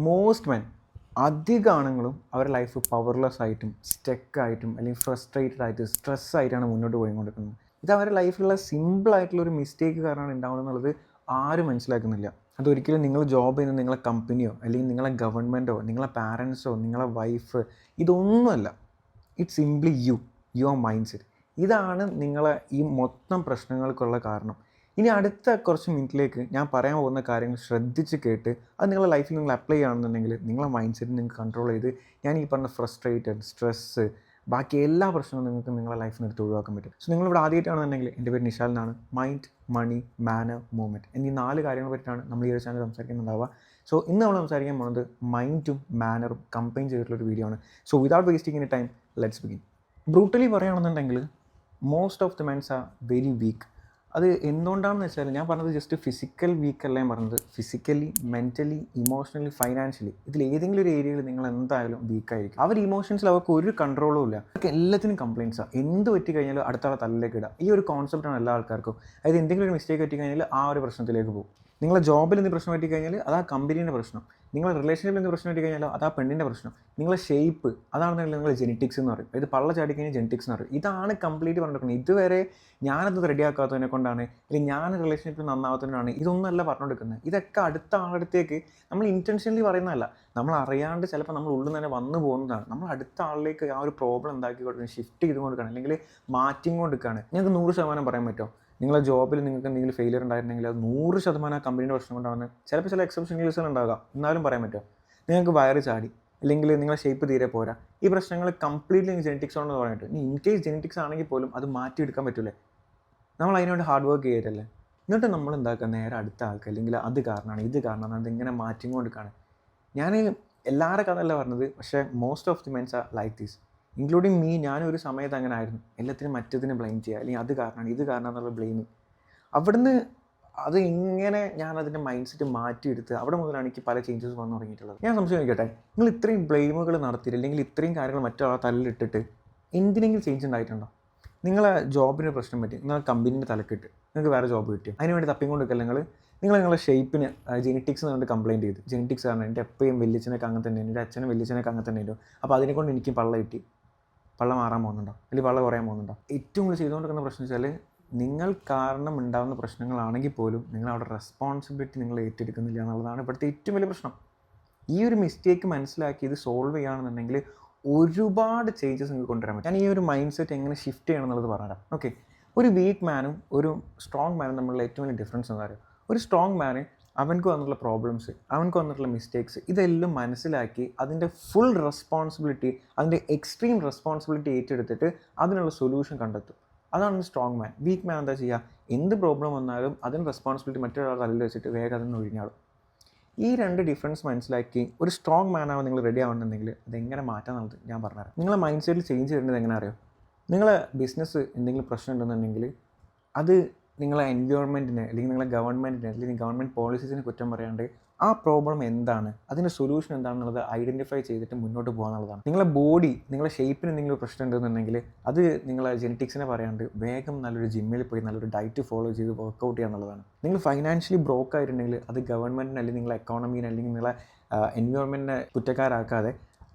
Most men അധികം ആണുങ്ങളും അവരുടെ ലൈഫ് പവർലെസ് ആയിട്ടും സ്റ്റക്കായിട്ടും അല്ലെങ്കിൽ ഫ്രസ്ട്രേറ്റഡ് ആയിട്ട് സ്ട്രെസ് ആയിട്ടാണ് മുന്നോട്ട് പോയിക്കൊണ്ടിരിക്കുന്നത്. ഇത് അവരുടെ ലൈഫിലുള്ള സിമ്പിളായിട്ടുള്ളൊരു മിസ്റ്റേക്ക് കാരണമാണ് ഉണ്ടാവുന്നത് എന്നുള്ളത് ആരും മനസ്സിലാക്കുന്നില്ല. അതൊരിക്കലും നിങ്ങൾ ജോബ് ചെയ്യുന്ന നിങ്ങളെ കമ്പനിയോ അല്ലെങ്കിൽ നിങ്ങളെ ഗവൺമെൻറ്റോ നിങ്ങളെ പാരൻസോ നിങ്ങളെ വൈഫ് ഇതൊന്നുമല്ല. It's simply your mind set. ഇതാണ് നിങ്ങളെ ഈ മൊത്തം പ്രശ്നങ്ങൾക്കുള്ള കാരണം. ഇനി അടുത്ത കുറച്ച് മിനിറ്റിലേക്ക് ഞാൻ പറയാൻ പോകുന്ന കാര്യങ്ങൾ ശ്രദ്ധിച്ച് കേട്ട് അത് നിങ്ങളുടെ ലൈഫിൽ നിങ്ങൾ അപ്ലൈ ചെയ്യുകയാണെന്നുണ്ടെങ്കിൽ നിങ്ങളെ മൈൻഡ് സെറ്റ് നിങ്ങൾക്ക് കൺട്രോൾ ചെയ്ത് ഞാൻ ഈ പറഞ്ഞ ഫ്രസ്ട്രേറ്റഡ് സ്ട്രെസ്സ് ബാക്കി എല്ലാ പ്രശ്നവും നിങ്ങൾക്ക് നിങ്ങളുടെ ലൈഫിൽ നിന്ന് എടുത്ത് ഒഴിവാക്കാൻ പറ്റും. സോ നിങ്ങളിവിടെ ആദ്യമായിട്ടാണെന്നുണ്ടെങ്കിൽ എൻ്റെ പേര് നിഷാൽ എന്നാണ്. മൈൻഡ്, മണി, മാനർ, മൂവ്മെൻറ്റ് എന്നീ 4 കാര്യങ്ങളെ പറ്റിയാണ് നമ്മൾ ഈ ഒരു ചാനൽ സംസാരിക്കുന്നുണ്ടാവുക. സോ ഇന്ന് നമ്മൾ സംസാരിക്കാൻ പോകുന്നത് മൈൻഡും മാനറും കമ്പൈൻ ചെയ്തിട്ടുള്ളൊരു വീഡിയോ ആണ്. So without wasting any time let's begin. Brutally പറയുകയാണെന്നുണ്ടെങ്കിൽ most of the mens are very weak. അത് എന്തുകൊണ്ടാണെന്ന് വെച്ചാൽ ഞാൻ പറഞ്ഞത് ജസ്റ്റ് ഫിസിക്കൽ വീക്കല്ല ഞാൻ പറഞ്ഞത്. ഫിസിക്കലി, മെൻ്റലി, ഇമോഷണലി, ഫൈനാൻഷ്യലി ഇതിൽ ഏതെങ്കിലും ഒരു ഏരിയയിൽ നിങ്ങൾ എന്തായാലും വീക്കായിരിക്കും. അവർ ഇമോഷൻസിൽ അവർക്ക് ഒരു കൺട്രോളും ഇല്ല. അവർക്ക് എല്ലാത്തിനും കംപ്ലയിൻസാണ്. എന്ത് പറ്റി കഴിഞ്ഞാലും അടുത്ത ആളെ തലയിലേക്ക് ഇടുക. ഈ ഒരു കോൺസെപ്റ്റാണ് എല്ലാ ആൾക്കാർക്കും. അതായത് എന്തെങ്കിലും ഒരു മിസ്റ്റേക്ക് പറ്റി കഴിഞ്ഞാൽ ആ ഒരു പ്രശ്നത്തിലേക്ക് പോകും. നിങ്ങളെ ജോബിൽ എന്ത് പ്രശ്നം പറ്റി കഴിഞ്ഞാൽ അത് ആ കമ്പനീൻ്റെ പ്രശ്നം. നിങ്ങളെ റിലേഷൻഷിപ്പിൽ എന്ത് പ്രശ്നം പറ്റി കഴിഞ്ഞാലോ അത് ആ പെണ്ണിൻ്റെ പ്രശ്നം. നിങ്ങളെ ഷേപ്പ് അതാണെന്നുണ്ടെങ്കിൽ നിങ്ങൾ ജെനറ്റിക്സ് എന്ന് പറയും. ഇത് പള്ള ചാടി കഴിഞ്ഞാൽ ജെനറ്റിക്സ് എന്ന് പറയും. ഇതാണ് കംപ്ലീറ്റ് പറഞ്ഞിരിക്കുന്നത്. ഇതുവരെ ഞാനത് റെഡിയാക്കാത്തതിനെ കൊണ്ടാണ് അല്ലെങ്കിൽ ഞാൻ റിലേഷൻഷിപ്പിൽ നന്നാവാത്തതിനാണ് ഇതൊന്നല്ല പറഞ്ഞുകൊടുക്കുന്നത്. ഇതൊക്കെ അടുത്ത ആളടുത്തേക്ക് നമ്മൾ ഇൻറ്റൻഷനലി പറയുന്നതല്ല, നമ്മൾ അറിയാണ്ട് ചിലപ്പോൾ നമ്മൾ ഉള്ളിൽ തന്നെ വന്നു പോകുന്നതാണ്. നമ്മൾ അടുത്ത ആളിലേക്ക് ആ ഒരു പ്രോബ്ലം എന്താക്കി കൊടുക്കുന്നത്, ഷിഫ്റ്റ് ചെയ്ത് കൊടുക്കുകയാണ് അല്ലെങ്കിൽ മാറ്റി കൊടുക്കുകയാണ്. നിങ്ങൾക്ക് 100% പറയാൻ പറ്റുമോ നിങ്ങളെ ജോബിൽ നിങ്ങൾക്ക് എന്തെങ്കിലും ഫെയിലിയർ ഉണ്ടായിരുന്നെങ്കിൽ അത് 100% ആ കമ്പനിയുടെ പ്രശ്നം കൊണ്ടാണ്. ചിലപ്പോൾ ചില എക്സെപ്ഷൻ കേസുകൾ ഉണ്ടാകാം, എന്നാലും പറയാൻ പറ്റുമോ നിങ്ങൾക്ക് വയറ് ചാടി അല്ലെങ്കിൽ നിങ്ങളെ ഷേപ്പ് തീരെ പോരാ, ഈ പ്രശ്നങ്ങൾ കംപ്ലീറ്റ്ലി ജെനറ്റിക്സ് ആണെന്ന് പറയാൻ പറ്റും. ഇനി ഇൻ കേസ് ജെനറ്റിക്സ് ആണെങ്കിൽ പോലും അത് മാറ്റിയെടുക്കാൻ പറ്റില്ലേ? നമ്മൾ അതിനുവേണ്ടി ഹാർഡ് വർക്ക് ചെയ്തിട്ടല്ലേ. എന്നിട്ട് നമ്മൾ എന്താക്കുക, നേരെ അടുത്ത ആൾക്ക് അല്ലെങ്കിൽ അത് കാരണമാണ് ഇത് കാരണമാണ് അതിങ്ങനെ മാറ്റിക്കൊണ്ടിരിക്കുകയാണ്. ഞാൻ എല്ലാവരുടെ കഥയല്ല പറഞ്ഞത്, പക്ഷേ most of the mens are like these including me. ഞാനൊരു സമയത്ത് അങ്ങനെ ആയിരുന്നു. എല്ലാത്തിനും മറ്റതിനെ ബ്ലെയിം ചെയ്യുക അല്ലെങ്കിൽ അത് കാരണമാണ് ഇത് കാരണം എന്നുള്ള ബ്ലെയിമിങ്. അവിടുന്ന് അത് എങ്ങനെ ഞാൻ അതിൻ്റെ മൈൻഡ് സെറ്റ് മാറ്റിയെടുത്ത് അവിടെ മുതലാണ് എനിക്ക് പല ചേഞ്ചസ് വന്നു തുടങ്ങിയിട്ടുള്ളത്. ഞാൻ സംശയം ചോദിക്കട്ടെ, നിങ്ങൾ ഇത്രയും ബ്ലെയിമുകൾ നടത്തിയിട്ട് അല്ലെങ്കിൽ ഇത്രയും കാര്യങ്ങൾ മറ്റൊരാളെ തല്ലിട്ടിട്ട് എന്തിനെങ്കിലും ചേഞ്ച് ഉണ്ടായിട്ടുണ്ടോ? നിങ്ങളെ ജോബിന് പ്രശ്നം പറ്റി നിങ്ങളെ കമ്പനീൻ്റെ തലക്കിട്ട് നിങ്ങൾക്ക് വേറെ ജോബ് കിട്ടിയോ? അതിന് വേണ്ടി തപ്പിക്കൊണ്ട് നിൽക്കല്ല നിങ്ങളെ ഷേപ്പിന് ജെനറ്റിക്സ് കൊണ്ട് കംപ്ലയിൻറ്റ് ചെയ്തു. ജെനറ്റിക്സ് ആണ് എൻ്റെ എപ്പോഴും വലിയച്ഛനൊക്കെ അങ്ങനെ തന്നെ, എൻ്റെ അച്ഛനും വലിയച്ഛനൊക്കെ അങ്ങനെ തന്നെ ആയിരുന്നു. അപ്പോൾ അതിനെക്കൊണ്ട് എനിക്ക് പള്ള കിട്ടി. പള്ള മാറാൻ പോകുന്നുണ്ടോ അല്ലെങ്കിൽ പള്ള കുറയാൻ പോകുന്നുണ്ടോ? ഏറ്റവും കൂടുതൽ ചെയ്തുകൊണ്ടിരിക്കുന്ന പ്രശ്നം വെച്ചാൽ നിങ്ങൾ കാരണം ഉണ്ടാകുന്ന പ്രശ്നങ്ങളാണെങ്കിൽ പോലും നിങ്ങൾ അവിടെ റെസ്പോൺസിബിലിറ്റി നിങ്ങൾ ഏറ്റെടുക്കുന്നില്ല എന്നുള്ളതാണ് ഇവിടുത്തെ ഏറ്റവും വലിയ പ്രശ്നം. ഈ ഒരു മിസ്റ്റേക്ക് മനസ്സിലാക്കി ഇത് സോൾവ് ചെയ്യുകയാണെന്നുണ്ടെങ്കിൽ ഒരുപാട് ചേഞ്ചസ് നിങ്ങൾക്ക് കൊണ്ടുവരാൻ പറ്റും. ഞാൻ ഈ ഒരു മൈൻഡ് സെറ്റ് എങ്ങനെ ഷിഫ്റ്റ് ചെയ്യണം എന്നുള്ളത് പറഞ്ഞുതരാം. ഓക്കെ, ഒരു വീക്ക് മാനും ഒരു സ്ട്രോങ് മാനും തമ്മിലുള്ള ഏറ്റവും വലിയ ഡിഫറൻസ് എന്താ പറയുക? ഒരു സ്ട്രോങ് മാന് അവനക്ക് വന്നിട്ടുള്ള പ്രോബ്ലംസ്, അവനക്ക് വന്നിട്ടുള്ള മിസ്റ്റേക്സ് ഇതെല്ലാം മനസ്സിലാക്കി അതിൻ്റെ ഫുൾ റെസ്പോൺസിബിലിറ്റി, അതിൻ്റെ എക്സ്ട്രീം റെസ്പോൺസിബിലിറ്റി ഏറ്റെടുത്തിട്ട് അതിനുള്ള സൊല്യൂഷൻ കണ്ടെത്തും. അതാണ് സ്ട്രോങ് മാൻ. വീക്ക് മാൻ എന്താ ചെയ്യുക, എന്ത് പ്രോബ്ലം വന്നാലും അതിന് റെസ്പോൺസിബിലിറ്റി മറ്റൊരാൾ തലയിൽ വെച്ചിട്ട് വേഗം അതിന് ഒഴിഞ്ഞാളും. ഈ 2 ഡിഫറൻസ് മനസ്സിലാക്കി ഒരു സ്ട്രോങ് മാനാവാൻ നിങ്ങൾ റെഡി ആവുന്നുണ്ടെങ്കിൽ അതെങ്ങനെ മാറ്റാൻ എന്നുള്ളത് ഞാൻ പറഞ്ഞുതരാം. നിങ്ങളെ മൈൻഡ് സെറ്റിൽ ചേഞ്ച് ചെയ്യേണ്ടത് എങ്ങനെ അറിയോ? നിങ്ങളെ ബിസിനസ് എന്തെങ്കിലും പ്രശ്നം ഉണ്ടെന്നുണ്ടെങ്കിൽ അത് നിങ്ങളെ എൻവയോൺമെൻറ്റിനെ അല്ലെങ്കിൽ നിങ്ങളെ ഗവൺമെൻറ്റിനെ അല്ലെങ്കിൽ ഗവൺമെൻറ് പോളിസീസിനെ കുറ്റം പറയാണ്ട് ആ പ്രോബ്ലം എന്താണ്, അതിൻ്റെ സൊല്യൂഷൻ എന്താണെന്നുള്ളത് ഐഡൻറ്റിഫൈ ചെയ്തിട്ട് മുന്നോട്ട് പോകുക എന്നുള്ളതാണ്. നിങ്ങളെ ബോഡി, നിങ്ങളെ ഷേപ്പിന് എന്തെങ്കിലും പ്രശ്നം ഉണ്ടെന്നുണ്ടെങ്കിൽ അത് നിങ്ങളെ ജെനറ്റിക്സിനെ പറയാണ്ട് വേഗം നല്ലൊരു ജിമ്മിൽ പോയി നല്ലൊരു ഡയറ്റ് ഫോളോ ചെയ്ത് വർക്കൗട്ട് ചെയ്യുക എന്നുള്ളതാണ്. നിങ്ങൾ ഫൈനാൻഷ്യലി ബ്രോക്ക് ആയിട്ടുണ്ടെങ്കിൽ അത് ഗവൺമെൻറ്റിന് അല്ലെങ്കിൽ നിങ്ങളെ എക്കോണമീനെ അല്ലെങ്കിൽ നിങ്ങളെ എൻവയോൺമെൻറ്റിനെ കുറ്റക്കാരാക്കാതെ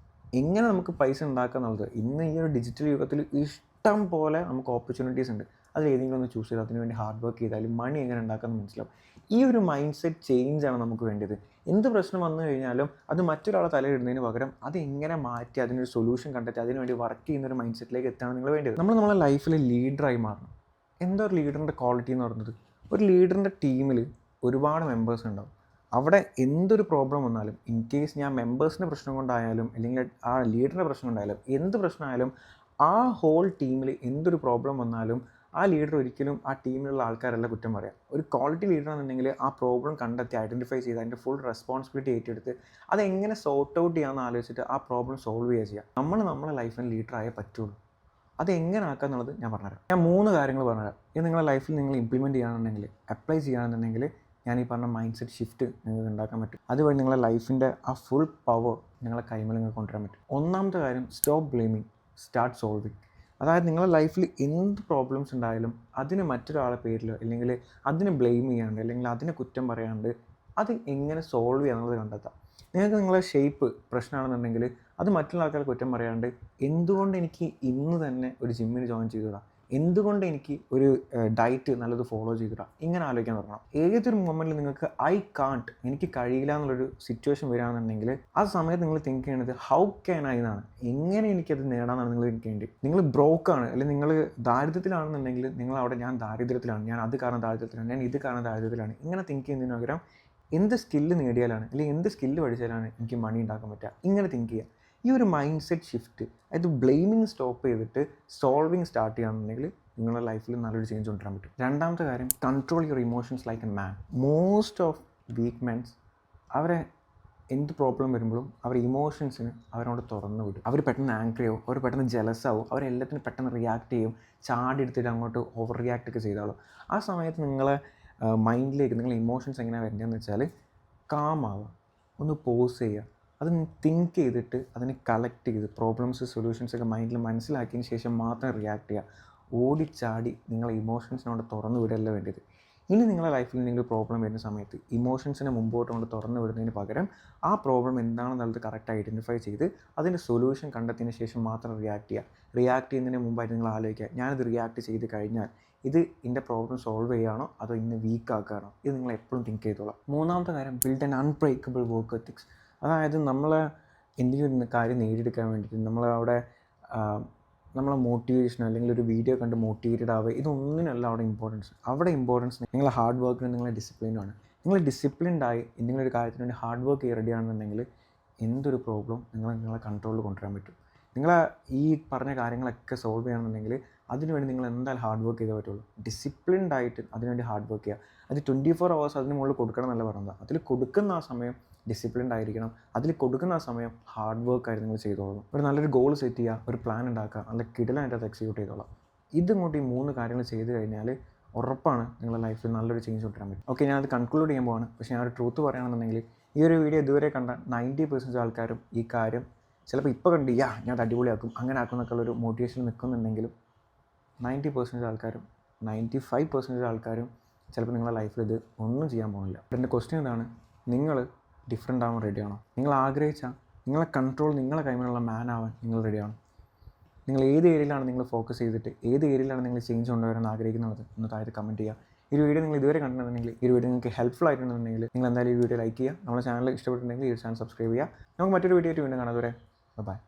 എങ്ങനെ നമുക്ക് പൈസ ഉണ്ടാക്കുക എന്നുള്ളത്. ഇന്ന് ഈ ഒരു ഡിജിറ്റൽ യുഗത്തിൽ ഇഷ്ടം പോലെ നമുക്ക് ഓപ്പർച്യൂണിറ്റീസ് ഉണ്ട്. അതിൽ ഏതെങ്കിലും ഒന്ന് ചൂസ് ചെയ്ത് അതിനുവേണ്ടി ഹാർഡ് വർക്ക് ചെയ്താലും മണി എങ്ങനെ ഉണ്ടാക്കാമെന്ന് മനസ്സിലാവും. ഈ ഒരു മൈൻഡ് സെറ്റ് ചേഞ്ചാണ് നമുക്ക് വേണ്ടത്. എന്ത് പ്രശ്നം വന്നു കഴിഞ്ഞാലും അത് മറ്റൊരാളെ തലയിടുന്നതിന് പകരം അത് എങ്ങനെ മാറ്റി അതിനൊരു സൊല്യൂഷൻ കണ്ടെത്തി അതിനുവേണ്ടി വർക്ക് ചെയ്യുന്നൊരു മൈൻഡ് സെറ്റിലേക്ക് എത്താണ് നിങ്ങൾ വേണ്ടത്. നമ്മളെ ലൈഫിൽ ലീഡറായി മാറണം. എന്താ ഒരു ലീഡറിൻ്റെ ക്വാളിറ്റി എന്ന് പറയുന്നത്? ഒരു ലീഡറിൻ്റെ ടീമിൽ ഒരുപാട് മെമ്പേഴ്സ് ഉണ്ടാവും. അവിടെ എന്തൊരു പ്രോബ്ലം വന്നാലും, ഇൻ കേസ് ഞാൻ മെമ്പേഴ്സിൻ്റെ പ്രശ്നം കൊണ്ടായാലും അല്ലെങ്കിൽ ആ ലീഡറിൻ്റെ പ്രശ്നം കൊണ്ടായാലും എന്ത് പ്രശ്നമായാലും ആ ഹോൾ ടീമിൽ എന്തൊരു പ്രോബ്ലം വന്നാലും ആ ലീഡർ ഒരിക്കലും ആ ടീമിലുള്ള ആൾക്കാരെല്ലാം കുറ്റം പറയാം. ഒരു ക്വാളിറ്റി ലീഡർ എന്നുണ്ടെങ്കിൽ ആ പ്രോബ്ലം കണ്ടെത്തി ഐഡൻറ്റിഫൈ ചെയ്ത് അതിൻ്റെ ഫുൾ റെസ്പോൺസിബിലിറ്റി ഏറ്റെടുത്ത് അതെങ്ങനെ സോർട്ട് ഔട്ട് ചെയ്യാമെന്ന് ആലോചിച്ചിട്ട് ആ പ്രോബ്ലം സോൾവ് ചെയ്യുക. നമ്മളെ ലൈഫിൽ ലീഡറായേ പറ്റുള്ളൂ. അത് എങ്ങനെ ആക്കുക എന്നുള്ളത് ഞാൻ പറഞ്ഞുതരാം. ഞാൻ 3 കാര്യങ്ങൾ പറഞ്ഞുതരാം. ഇത് നിങ്ങളുടെ ലൈഫിൽ നിങ്ങൾ ഇംപ്ലിമെൻറ്റ് ചെയ്യുകയാണെന്നുണ്ടെങ്കിൽ, അപ്ലൈ ചെയ്യുകയാണെന്നുണ്ടെങ്കിൽ ഞാൻ ഈ പറഞ്ഞ മൈൻഡ് സെറ്റ് ഷിഫ്റ്റ് നിങ്ങൾക്ക് ഉണ്ടാക്കാൻ പറ്റും. അതുവഴി നിങ്ങളുടെ ലൈഫിൻ്റെ ആ ഫുൾ പവർ നിങ്ങളെ കൈമേൽ നിങ്ങൾക്ക് കൊണ്ടുവരാൻ പറ്റും. ഒന്നാമത്തെ കാര്യം, സ്റ്റോപ്പ് ബ്ലെയിമിങ്, സ്റ്റാർട്ട് സോൾവിങ്. അതായത് നിങ്ങളുടെ ലൈഫിൽ എന്ത് പ്രോബ്ലംസ് ഉണ്ടായാലും അതിന് മറ്റൊരാളെ പേരിൽ അല്ലെങ്കിൽ അതിനെ ബ്ലെയിം ചെയ്യാണ്ട് അല്ലെങ്കിൽ അതിനെ കുറ്റം പറയാണ്ട് അത് എങ്ങനെ സോൾവ് ചെയ്യാന്നുള്ളത് കണ്ടെത്താം. നിങ്ങൾക്ക് നിങ്ങളെ ഷേപ്പ് പ്രശ്നമാണെന്നുണ്ടെങ്കിൽ അത് മറ്റുള്ള ആൾക്കാരെ കുറ്റം പറയാണ്ട് എന്തുകൊണ്ട് എനിക്ക് ഇന്ന് തന്നെ ഒരു ജിമ്മിന് ജോയിൻ ചെയ്തുകൂടാ, എന്തുകൊണ്ട് എനിക്ക് ഒരു ഡയറ്റ് നല്ലത് ഫോളോ ചെയ്തിടാ, ഇങ്ങനെ ആലോചിക്കാൻ തുടങ്ങണം. ഏതൊരു മൊമെൻറ്റിൽ നിങ്ങൾക്ക് ഐ കാൺട്ട്, എനിക്ക് കഴിയില്ല എന്നുള്ളൊരു സിറ്റുവേഷൻ വരികയാണെന്നുണ്ടെങ്കിൽ ആ സമയത്ത് നിങ്ങൾ തിങ്ക് ചെയ്യണത് ഹൗ ക്യാൻ ഐ എന്നാണ്, എങ്ങനെ എനിക്കത് നേടാമെന്നാണ് നിങ്ങൾ തിങ്ക് ചെയ്യേണ്ടത്. നിങ്ങൾ ബ്രോക്കാണ് അല്ലെങ്കിൽ നിങ്ങൾ ദാരിദ്ര്യത്തിലാണെന്നുണ്ടെങ്കിൽ നിങ്ങൾ അവിടെ ഞാൻ ദാരിദ്ര്യത്തിലാണ്, ഞാൻ അത് കാരണം ദാരിദ്ര്യത്തിലാണ്, ഞാൻ ഇത് കാരണം ദാരിദ്ര്യത്തിലാണ്, ഇങ്ങനെ തിങ്ക് ചെയ്യുന്നതിന് പകരം എന്ത് സ്കില്ല് നേടിയാലാണ് അല്ലെങ്കിൽ എന്ത് സ്കില്ല് പഠിച്ചാലാണ് എനിക്ക് മണി ഉണ്ടാക്കാൻ പറ്റുക, ഇങ്ങനെ തിങ്ക് ചെയ്യുക. ഈ ഒരു മൈൻഡ് സെറ്റ് ഷിഫ്റ്റ്, അതായത് ബ്ലെയിമിങ് സ്റ്റോപ്പ് ചെയ്തിട്ട് സോൾവിങ് സ്റ്റാർട്ട് ചെയ്യുകയാണെന്നുണ്ടെങ്കിൽ നിങ്ങളുടെ ലൈഫിൽ നല്ലൊരു ചേഞ്ച് കൊണ്ടുവരാൻ പറ്റും. രണ്ടാമത്തെ കാര്യം, control your emotions like a man. Most of weak mens അവരെ എന്ത് പ്രോബ്ലം വരുമ്പോഴും അവർ ഇമോഷൻസിന് അവരോട് തുറന്നു വിടും. അവർ പെട്ടെന്ന് ആംഗ്രി ആവും, അവർ പെട്ടെന്ന് ജലസ് ആവും, അവരെല്ലാത്തിനും പെട്ടെന്ന് റിയാക്ട് ചെയ്യും, ചാടി എടുത്തിട്ട് അങ്ങോട്ട് ഓവർ റിയാക്ട് ഒക്കെ ചെയ്താലും ആ സമയത്ത് നിങ്ങളെ മൈൻഡിലേക്ക് നിങ്ങളുടെ ഇമോഷൻസ് എങ്ങനെയാണ് വരേണ്ടതെന്ന് വെച്ചാൽ കാം ആവുക, ഒന്ന് പോസ് ചെയ്യുക, അതിന് തിങ്ക് ചെയ്തിട്ട് അതിനെ കളക്ട് ചെയ്ത് പ്രോബ്ലംസ് സൊല്യൂഷൻസ് ഒക്കെ മൈൻഡിൽ മനസ്സിലാക്കിയതിന് ശേഷം മാത്രം റിയാക്ട് ചെയ്യുക. ഓടിച്ചാടി നിങ്ങളെ ഇമോഷൻസിനോട് തുറന്നു വിടല്ല വേണ്ടത്. ഇനി നിങ്ങളുടെ ലൈഫിൽ എന്തെങ്കിലും പ്രോബ്ലം വരുന്ന സമയത്ത് ഇമോഷൻസിനെ മുമ്പോട്ട് കൊണ്ട് തുറന്നു വിടുന്നതിന് പകരം ആ പ്രോബ്ലം എന്താണെന്നുള്ളത് കറക്റ്റ് ഐഡൻറ്റിഫൈ ചെയ്ത് അതിൻ്റെ സൊല്യൂഷൻ കണ്ടെത്തിയതിന് ശേഷം മാത്രം റിയാക്ട് ചെയ്യുക. റിയാക്ട് ചെയ്യുന്നതിന് മുമ്പായിട്ട് നിങ്ങൾ ആലോചിക്കുക, ഞാനിത് റിയാക്ട് ചെയ്ത് കഴിഞ്ഞാൽ ഇത് എൻ്റെ പ്രോബ്ലം സോൾവ് ചെയ്യുകയാണോ അതോ ഇന്ന് വീക്ക് ആക്കുകയാണോ, ഇത് നിങ്ങൾ എപ്പോഴും തിങ്ക് ചെയ്തോളാം. മൂന്നാമത്തെ കാര്യം, build an unbreakable work ethics. അതായത് നമ്മൾ എന്തെങ്കിലും ഒരു കാര്യം നേടിയെടുക്കാൻ വേണ്ടിയിട്ട് നമ്മളവിടെ നമ്മളെ മോട്ടിവേഷൻ അല്ലെങ്കിൽ ഒരു വീഡിയോ കണ്ട് മോട്ടിവേറ്റഡ് ആവുക, ഇതൊന്നിനല്ല അവിടെ ഇമ്പോർട്ടൻസ്. അവിടെ ഇമ്പോർട്ടൻസ് നിങ്ങളെ ഹാർഡ് വർക്കിനും നിങ്ങളെ ഡിസിപ്ലിനുമാണ്. നിങ്ങൾ ഡിസിപ്ലിൻഡായി എന്തെങ്കിലും ഒരു കാര്യത്തിന് വേണ്ടി ഹാർഡ് വർക്ക് ചെയ്യാൻ റെഡിയാണെന്നുണ്ടെങ്കിൽ എന്തൊരു പ്രോബ്ലം നിങ്ങളെ കൺട്രോളിൽ കൊണ്ടുവരാൻ പറ്റും. നിങ്ങൾ ഈ പറഞ്ഞ കാര്യങ്ങളൊക്കെ സോൾവ് ചെയ്യണമെന്നുണ്ടെങ്കിൽ അതിനുവേണ്ടി നിങ്ങൾ എന്തായാലും ഹാർഡ് വർക്ക് ചെയ്തേ പറ്റുള്ളൂ. ഡിസിപ്ലിൻഡായിട്ട് അതിനുവേണ്ടി ഹാർഡ് വർക്ക് ചെയ്യുക. അത് 24 hours അതിന് മുകളിൽ കൊടുക്കണം എന്നല്ല പറയുന്നത്. അതിൽ കൊടുക്കുന്ന ആ സമയം ഡിസിപ്ലിൻഡ് ആയിരിക്കണം, അതിൽ കൊടുക്കുന്ന ആ സമയം ഹാർഡ് വർക്ക് ആയിട്ട് നിങ്ങൾ ചെയ്തോളാം. ഒരു നല്ലൊരു ഗോൾ സെറ്റ് ചെയ്യുക, ഒരു പ്ലാൻ ഉണ്ടാക്കുക, നല്ല കിടിലായിട്ട് അത് എക്സിക്യൂട്ട് ചെയ്തോളാം. ഇതുകൊണ്ട് ഈ 3 കാര്യങ്ങൾ ചെയ്ത് കഴിഞ്ഞാൽ ഉറപ്പാണ് നിങ്ങളുടെ ലൈഫിൽ നല്ലൊരു ചേഞ്ച് കൊണ്ടുവരാൻ പറ്റും. ഓക്കെ, ഞാനത് കൺക്ലൂഡ് ചെയ്യാൻ പോവാണ്. പക്ഷേ ഞാൻ ഒരു ട്രൂത്ത് പറയുകയാണെന്നുണ്ടെങ്കിൽ ഈ ഒരു വീഡിയോ ഇതുവരെ കണ്ട 90% ആൾക്കാരും ഈ കാര്യം ചിലപ്പോൾ ഇപ്പോൾ കണ്ട് ഞാൻ അത് അടിപൊളിയാക്കും അങ്ങനെ ആക്കും എന്നൊക്കെ ഉള്ളൊരു മോട്ടിവേഷൻ നിൽക്കുന്നുണ്ടെങ്കിലും 90% ആൾക്കാരും 95% ആൾക്കാരും ചിലപ്പോൾ നിങ്ങളുടെ ലൈഫിൽ ഇത് ഒന്നും ചെയ്യാൻ പോകുന്നില്ല. എൻ്റെ ക്വസ്റ്റ്യൻ ഇതാണ്, നിങ്ങൾ ഡിഫറെൻ്റ് ആവാൻ റെഡിയാണോ? നിങ്ങൾ ആഗ്രഹിച്ചാൽ നിങ്ങളെ കൺട്രോൾ നിങ്ങളെ കൈമിലുള്ള മാൻ ആവാൻ നിങ്ങൾ റെഡിയാണോ? നിങ്ങൾ ഏത് ഏരിയയിലാണ് നിങ്ങൾ ഫോക്കസ് ചെയ്തിട്ട് ഏത് ഏരിയയിലാണ് നിങ്ങൾ ചേഞ്ച് കൊണ്ടുവരാൻ ആഗ്രഹിക്കുന്നത് ഒന്ന് താഴെ കമൻറ്റ് ചെയ്യുക. ഈ വീഡിയോ നിങ്ങൾ ഇതുവരെ കണ്ടിട്ടുണ്ടെങ്കിൽ ഈ വീഡിയോ നിങ്ങൾക്ക് ഹെൽപ്ഫുൾ ആയിട്ടുണ്ടെന്നുണ്ടെങ്കിൽ നിങ്ങൾ എന്തായാലും ഈ വീഡിയോ ലൈക്ക് ചെയ്യുക. നമ്മുടെ ചാനൽ ഇഷ്ടപ്പെട്ടിട്ടുണ്ടെങ്കിൽ ഈ ചാനൽ സബ്സ്ക്രൈബ് ചെയ്യുക. നമുക്ക് മറ്റൊരു വീഡിയോ ആയിട്ട് വീണ്ടും കാണാം. അതുവരെ ബൈ.